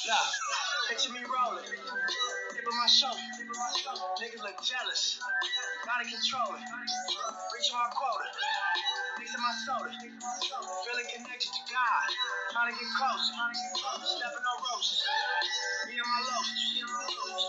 Nah, picture me rolling, tip of my shoulder. Niggas look jealous, gotta control it. Reaching my quota, mixing my soda. Feeling connection to God, trying to get closer. Stepping on roses, me and my loafers.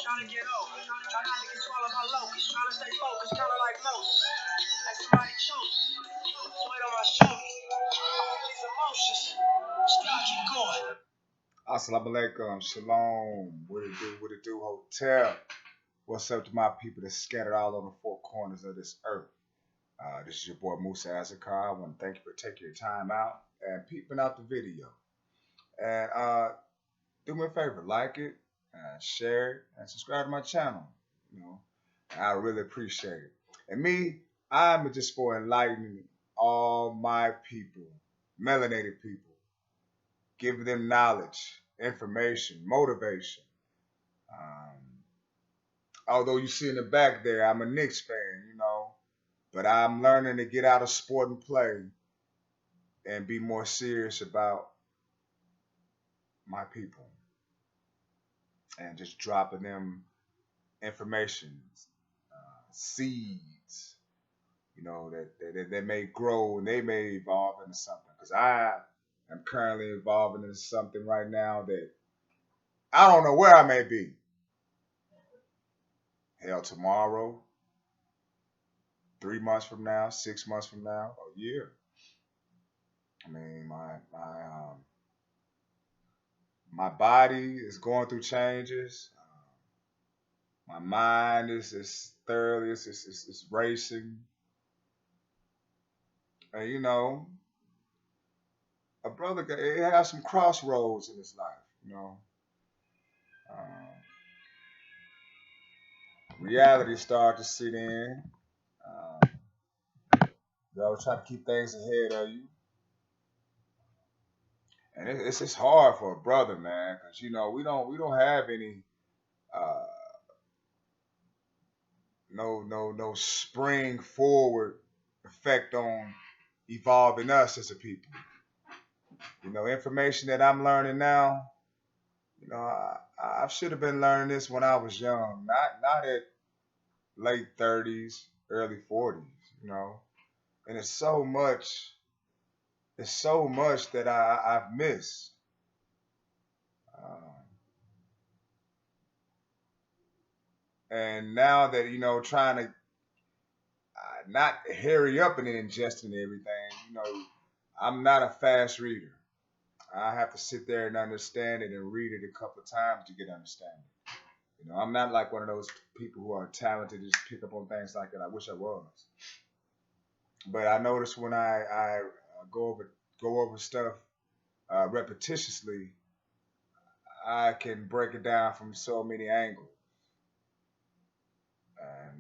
Trying to get over, try not to get swallowed by locusts. Trying to stay focused, kinda like Moses. Like somebody chose, weight on my shoulders. These emotions, still I keep going. Assalamu alaikum, shalom, what it do, hotel. What's up to my people that's scattered all on the four corners of this earth? This is your boy Musa Azakar. I want to thank you for taking your time out and peeping out the video. And do me a favor, like it, share it, and subscribe to my channel. You know, I really appreciate it. And me, I'm just for enlightening all my people, melanated people, giving them knowledge, information, motivation. Although you see in the back there, I'm a Knicks fan, but I'm learning to get out of sport and play and be more serious about my people and just dropping them information, seeds, that may grow and they may evolve into something. Because I am currently evolving into something right now that I don't know where I may be. Hell, tomorrow, 3 months from now, 6 months from now, a year. I mean, my body is going through changes. My mind is thoroughly, it's racing. And a brother, it has some crossroads in his life. Reality started to sit in. You always try to keep things ahead of you. And it's just hard for a brother, man, because we don't have any no spring forward effect on evolving us as a people. Information that I'm learning now, I should have been learning this when I was young, not at late 30s, early 40s, And it's so much that I've missed. And now that, trying to not hurry up and ingesting everything, I'm not a fast reader. I have to sit there and understand it and read it a couple of times to get understanding. I'm not like one of those people who are talented to just pick up on things like that. I wish I was. But I notice when I go over stuff repetitiously, I can break it down from so many angles.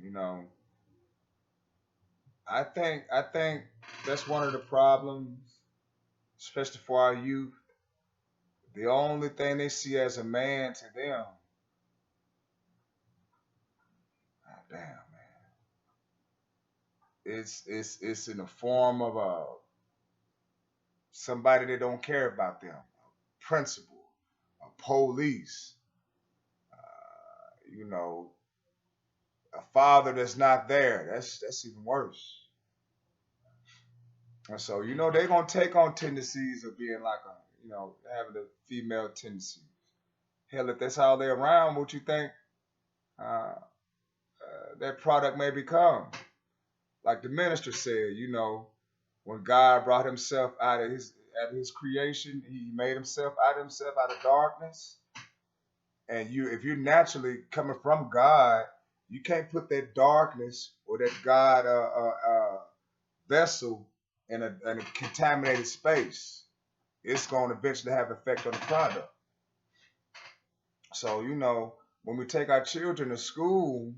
And I think that's one of the problems, especially for our youth. The only thing they see as a man to them, damn man, it's in the form of somebody that don't care about them, a principal, a police, a father that's not there. That's even worse. And so they're gonna take on tendencies of being like having a female tendency. Hell, if that's how they're around, what you think that product may become? Like the minister said, when God brought himself out of his creation, he made himself out of darkness. And if you're naturally coming from God, you can't put that darkness or that God vessel in a contaminated space. It's going to eventually have effect on the product. So, when we take our children to school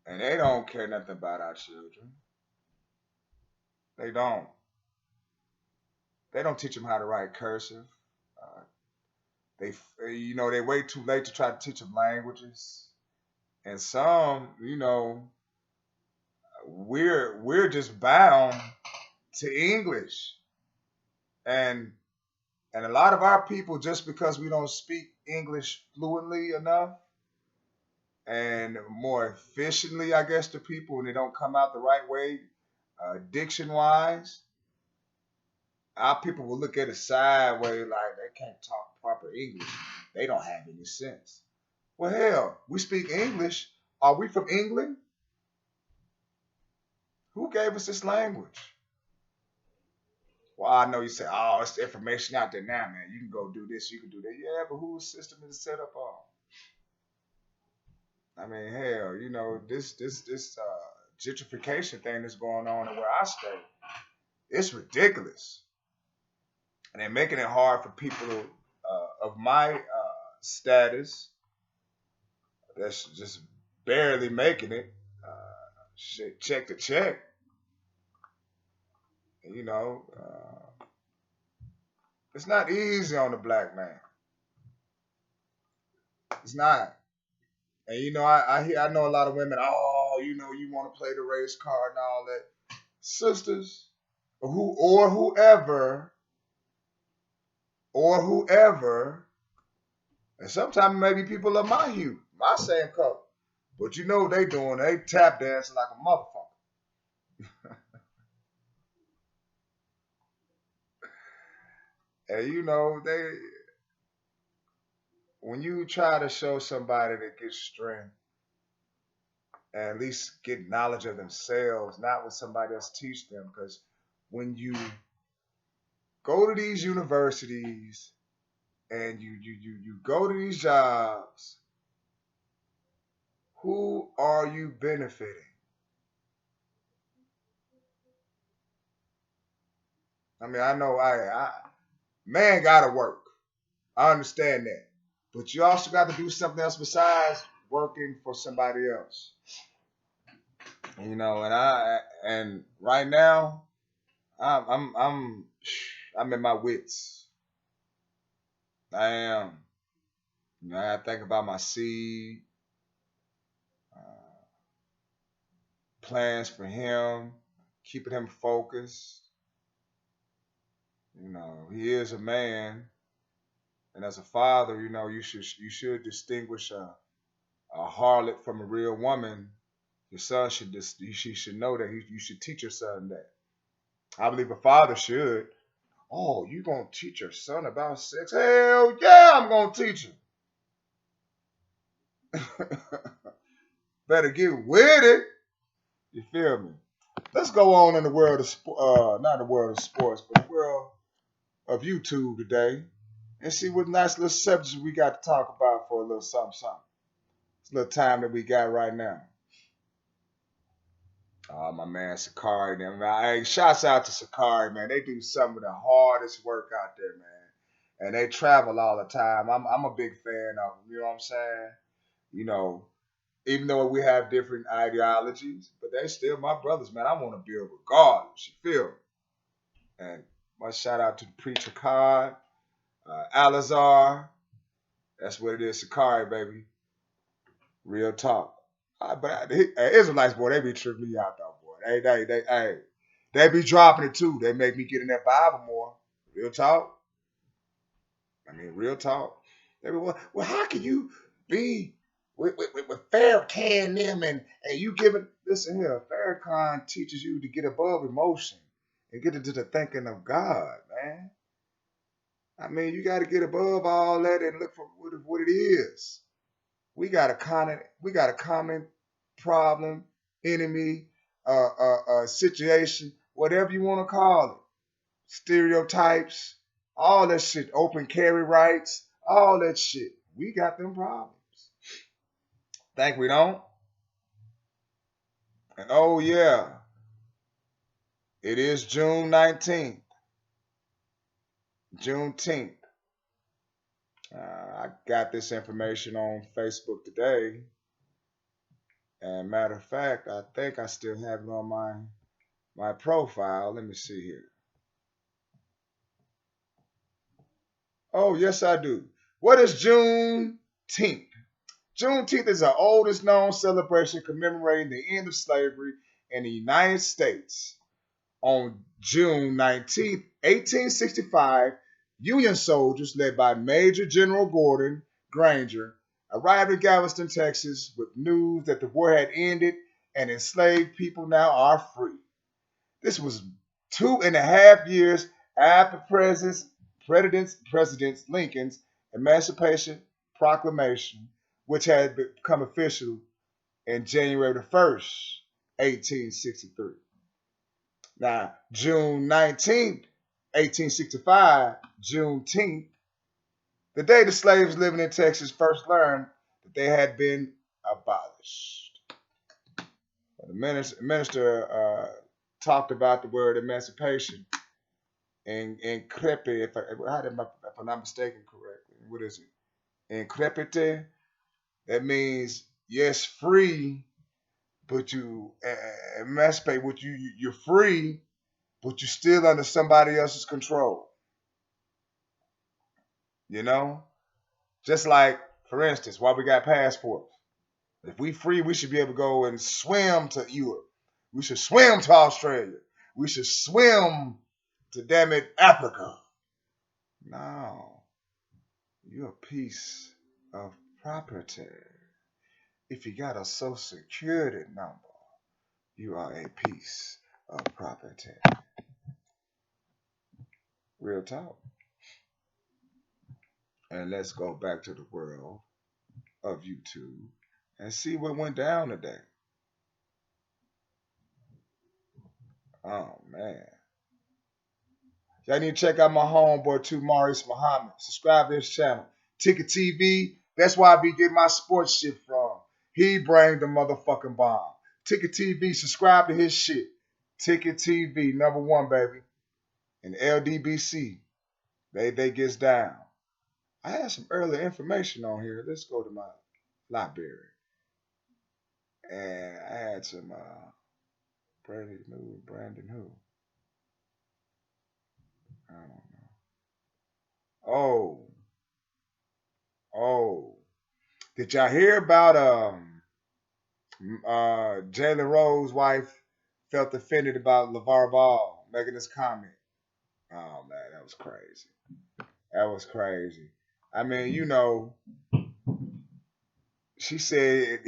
and they don't care nothing about our children, they don't. They don't teach them how to write cursive. They wait too late to try to teach them languages. And some, we're just bound to English. And And a lot of our people, just because we don't speak English fluently enough and more efficiently, I guess, to people, and they don't come out the right way, diction wise, our people will look at it sideways like they can't talk proper English. They don't have any sense. Well, hell, we speak English. Are we from England? Who gave us this language? Well, I know you say, oh, it's the information out there now, man. You can go do this, you can do that. Yeah, but whose system is it set up on? I mean, hell, this gentrification thing that's going on where I stay, it's ridiculous, and they're making it hard for people of my status that's just barely making it, shit, check to check. You know, it's not easy on the black man. It's not. And I know a lot of women. Oh, you want to play the race card and all that. Sisters, or whoever, and sometimes maybe people of my hue, my same color. But you know what they doing? They tap dancing like a motherfucker. And they when you try to show somebody that gets strength and at least get knowledge of themselves, not what somebody else teach them, because when you go to these universities and you go to these jobs, who are you benefiting? I mean, I know I man gotta work. I understand that. But you also got to do something else besides working for somebody else. And right now I'm in my wits. I am. I think about my seed, uh, plans for him, keeping him focused. He is a man, and as a father, you should distinguish a harlot from a real woman. Your son should she should know that you should teach your son that. I believe a father should. Oh, you gonna teach your son about sex? Hell yeah, I'm gonna teach him. Better get with it. You feel me? Let's go on in the world of not the world of sports, but the world of YouTube today, and see what nice little subjects we got to talk about for a little something, something. It's a little time that we got right now. Oh, my man Sakari, them. Hey, shouts out to Sakari, man. They do some of the hardest work out there, man. And they travel all the time. I'm a big fan of them. You know what I'm saying? You know, even though we have different ideologies, but they still my brothers, man. I want to build regardless. You feel me? And my shout out to the preacher Card, Alazar. That's what it is, Sakari, baby. Real talk. But Israelites, boy, they be tripping me out though, boy. They be dropping it too. They make me get in that Bible more. Real talk. I mean, real talk. They be, well, how can you be with Farrakhan and them and you giving, listen here, Farrakhan teaches you to get above emotion and get into the thinking of God, man. I mean, you got to get above all that and look for what it is. We got a common problem, enemy, situation, whatever you want to call it. Stereotypes, all that shit, open carry rights, all that shit. We got them problems. Think we don't? And oh yeah, it is June 19th, Juneteenth. I got this information on Facebook today. And matter of fact, I think I still have it on my profile. Let me see here. Oh, yes, I do. What is Juneteenth? Juneteenth is the oldest known celebration commemorating the end of slavery in the United States. On June 19th, 1865, Union soldiers, led by Major General Gordon Granger, arrived in Galveston, Texas, with news that the war had ended and enslaved people now are free. This was 2.5 years after President Lincoln's Emancipation Proclamation, which had become official in January the 1st, 1863. Now, June 19th, 1865, Juneteenth, the day the slaves living in Texas first learned that they had been abolished. The minister talked about the word emancipation in crepe, if I'm not mistaken correctly. What is it? In crepite, that means yes, free, but you emancipate. What you're free, but you're still under somebody else's control. You know, just like for instance, why we got passports. If we free, we should be able to go and swim to Europe. We should swim to Australia. We should swim to damn it Africa. No, you're a piece of property. If you got a social security number, you are a piece of property. Real talk. And let's go back to the world of YouTube and see what went down today. Oh man. Y'all need to check out my homeboy too, Maurice Muhammad. Subscribe to his channel. Ticket TV, that's where I be getting my sports shit from. He bring the motherfucking bomb. Ticket TV, subscribe to his shit. Ticket TV, number one, baby. And LDBC, they gets down. I had some early information on here. Let's go to my library. And I had some Brandon who? I don't know. Oh, oh. Did y'all hear about Jalen Rose's wife felt offended about LeVar Ball making this comment? Oh man, that was crazy. That was crazy. I mean, she said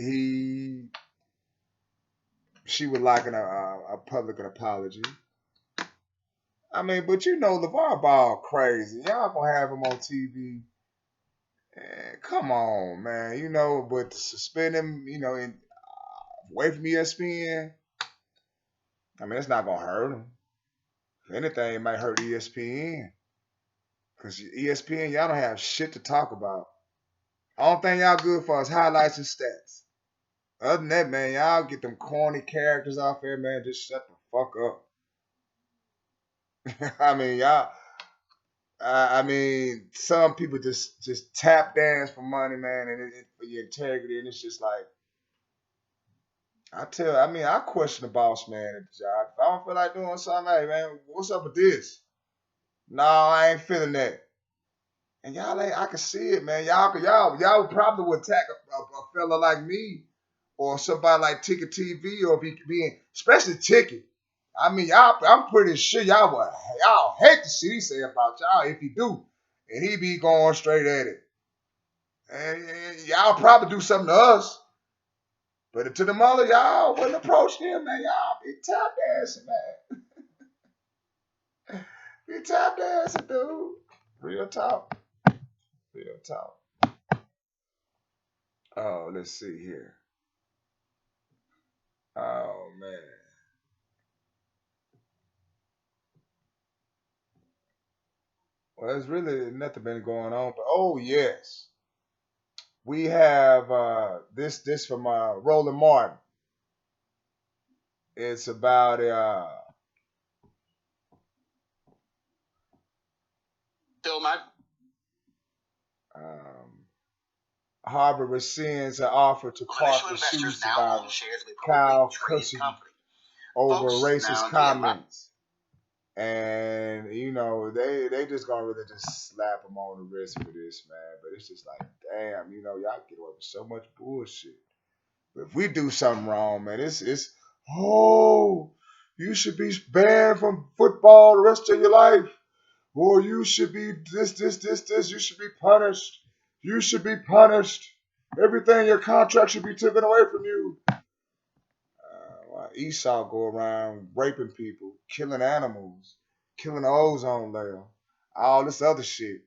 she would like a public apology. I mean, but LeVar Ball crazy. Y'all gonna have him on TV. Come on, man. But to suspend him, away from ESPN, I mean, it's not gonna hurt him. If anything, it might hurt ESPN. Because ESPN, y'all don't have shit to talk about. Only thing y'all good for is highlights and stats. Other than that, man, y'all get them corny characters off there, man. Just shut the fuck up. I mean, y'all. I mean, some people just tap dance for money, man, and for your integrity, and it's just like I question the boss man at the job. If I don't feel like doing something, hey man, what's up with this? No, I ain't feeling that. And y'all ain't, I can see it, man. Y'all probably would attack a fella like me or somebody like Ticket TV or be being, especially Ticket. I mean, I'm pretty sure y'all hate to see he say about y'all if he do. And he be going straight at it. And y'all probably do something to us. But to the mother, y'all wouldn't approach him, man. Y'all be tap dancing, man. Be tap dancing, dude. Real talk. Real talk. Oh, let's see here. Oh man. Well, there's really nothing been going on, but oh yes, we have this from Rolan Martin. It's about Still my um, Harvard rescinds an offer to Clark shoe survivor Kyle Cussing over racist comments. And they just gonna really just slap him on the wrist for this, man. But it's just like, damn, y'all get away with so much bullshit. But if we do something wrong, man, it's oh, you should be banned from football the rest of your life. Boy, you should be this. You should be punished. You should be punished. Everything your contract should be taken away from you. Why Esau go around raping people, killing animals, killing the ozone layer, all this other shit.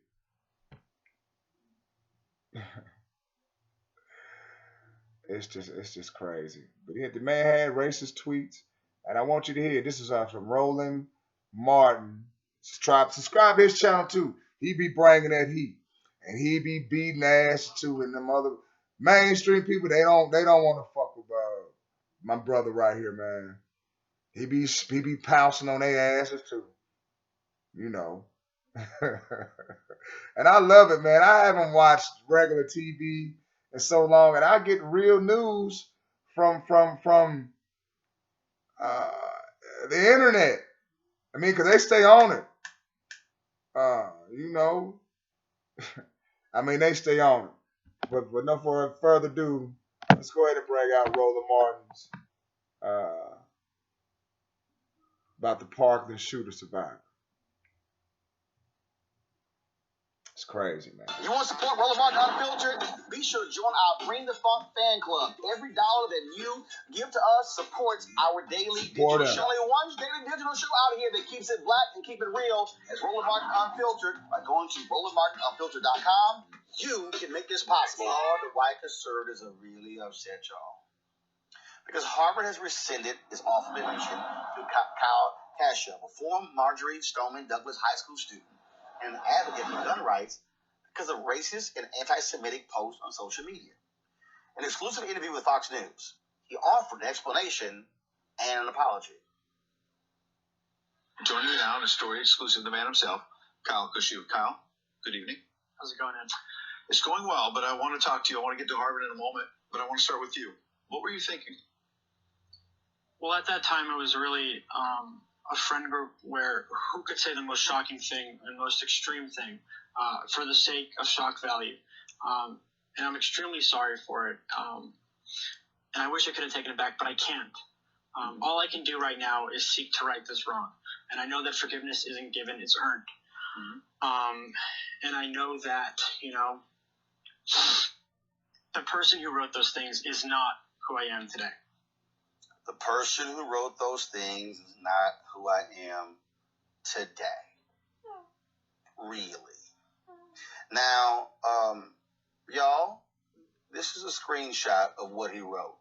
It's just crazy. But the man had racist tweets, and I want you to hear. This is from Rolan Martin. Subscribe to his channel too. He be bringing that heat, and he be beating ass too. And them other mainstream people, they don't want to fuck with my brother right here, man. He be pouncing on their asses too, you know. And I love it, man. I haven't watched regular TV in so long, and I get real news from uh, the internet. I mean, because they stay on it. You know, I mean, they stay on it. But no further ado, let's go ahead and bring out Roland Martin's uh, about the Parkland shooter survivor. It's crazy, man. You want to support Rolan Martin Unfiltered? Be sure to join our Bring the Funk fan club. Every dollar that you give to us supports our daily digital show. Only one daily digital show out here that keeps it black and keep it real is Rolan Martin Unfiltered. By going to RolandMartinUnfiltered.com, you can make this possible. All the white conservatives are really upset, y'all. Because Harvard has rescinded its offer of admission to Kyle Kashup, a former Marjorie Stoneman Douglas High School student and an advocate for gun rights because of racist and anti-Semitic posts on social media. In an exclusive interview with Fox News, he offered an explanation and an apology. Joining me now in a story exclusive to the man himself, Kyle Kashup. Kyle, good evening. How's it going, Ed? It's going well, but I want to talk to you. I want to get to Harvard in a moment, but I want to start with you. What were you thinking? Well, at that time, it was really a friend group where who could say the most shocking thing and most extreme thing for the sake of shock value. And I'm extremely sorry for it. And I wish I could have taken it back, but I can't. All I can do right now is seek to right this wrong. And I know that forgiveness isn't given, it's earned. Mm-hmm. And I know that, the person who wrote those things is not who I am today. The person who wrote those things is not who I am today. Really. Now, y'all, this is a screenshot of what he wrote.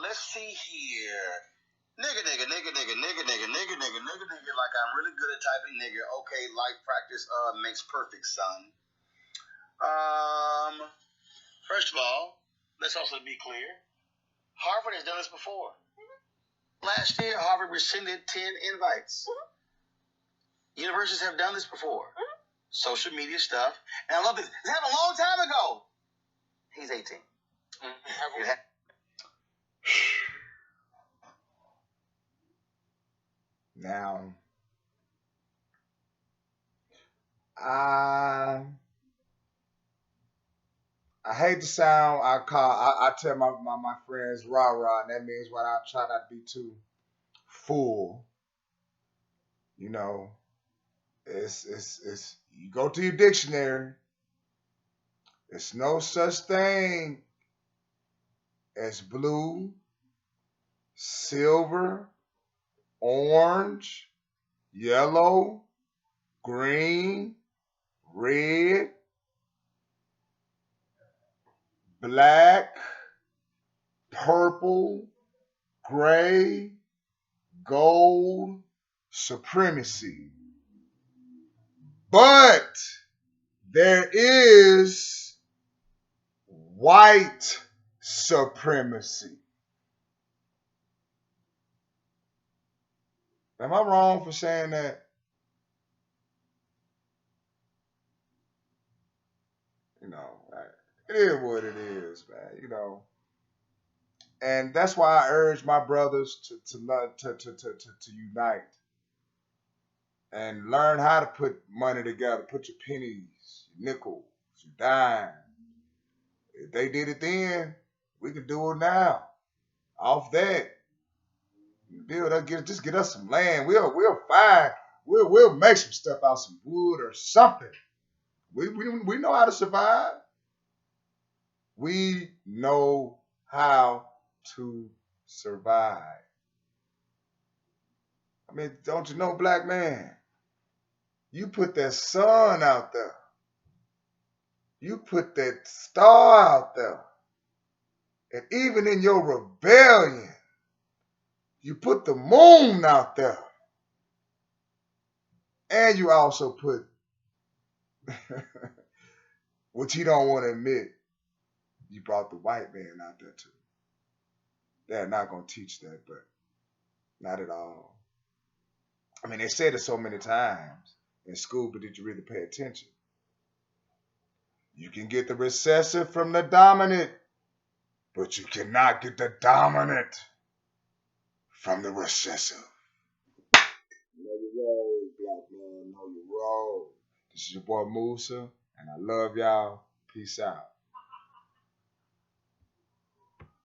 Let's see here. Nigga, like I'm really good at typing nigga. Okay, life practice makes perfect, son. First of all, let's also be clear. Harvard has done this before. Last year, Harvard rescinded 10 invites. Universities have done this before. Social media stuff. And I love this. This happened a long time ago. He's 18. Now, I hate to sound. I tell my friends rah rah, and that means what I try not to be too full. You know, it's you go to your dictionary. There's no such thing as blue, silver, orange, yellow, green, red, black, purple, gray, gold, supremacy. But there is white supremacy. Am I wrong for saying that? It is what it is, man. And that's why I urge my brothers to unite and learn how to put money together. Put your pennies, your nickels, your dimes. If they did it then, we can do it now. Off that, Build up, just get us some land. We'll find. We'll make some stuff out, some wood or something. We know how to survive. We know how to survive. I mean, don't you know, black man? You put that sun out there. You put that star out there. And even in your rebellion, you put the moon out there. And you also put, which he don't want to admit, you brought the white man out there too. They're not going to teach that, but not at all. I mean, they said it so many times in school, but did you really pay attention? You can get the recessive from the dominant, but you cannot get the dominant from the recessive. Know your role, black man. Know your role. This is your boy Musa, and I love y'all. Peace out.